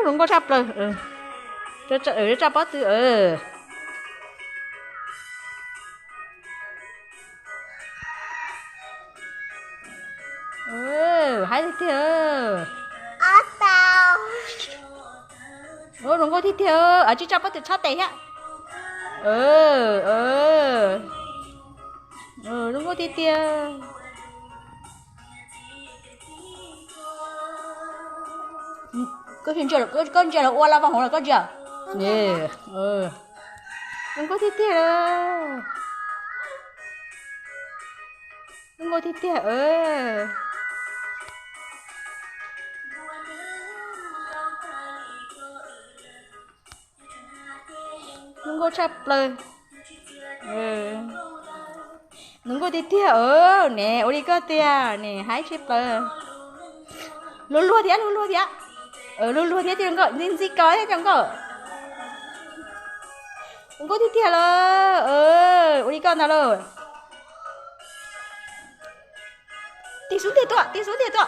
Đúng có chắp rồi. Cho chắp bớt từ hai thì tao đúng có thì chứ chắp bớt từ chắp tệ hả? Đúng có thì có chuyện là ô la vòng là có chưa? Nè, đừng có thiết đâu, đừng có thiết đừng có chắp lời, đừng có thiết nè, ôi đi có nè, hái chép lời, luôn luôn thế, luôn thế thì đừng có, nên gì có thế chẳng có. Đừng có thiết là ôi đi con nào rồi tí xuống thì to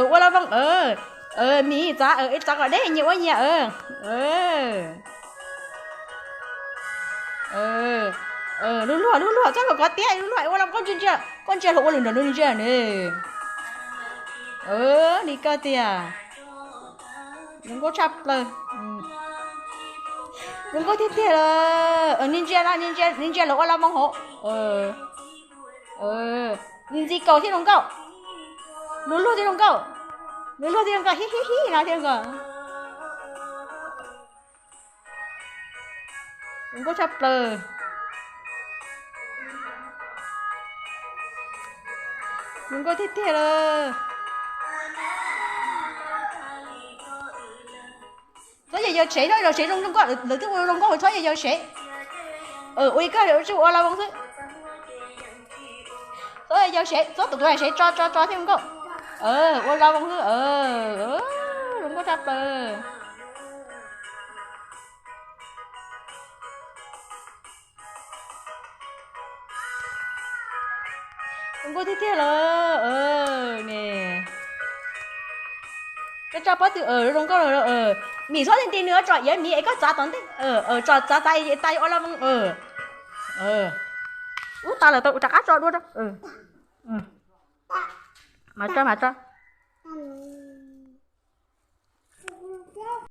qua la vòng mì giá ít giá ở đây nhiều quá nhỉ luôn chắc là có tiếc luôn qua làm con chưa lộ lần luôn chưa nè đi cơ tia đừng có chắp lời đừng có thiết là ninja là qua làm vòng hộ ninja cầu thì không cầu luôn thì không cầu hi nào thì không cầu đừng có chắp lời đừng có thiết là所以要寫咯，又寫中國，你都會中國去，所以要寫。我而家有做我老公司，所以要寫，所以讀到係寫抓添個。我老公司không có chấp không có thiết là nè. Cái cho bớt từ không có rồi mì xóa tiền nữa cho vậy mì ấy có giá tốn đấy cho giá tay ô la mong ta là tôi chắc áp cho luôn đó mà cho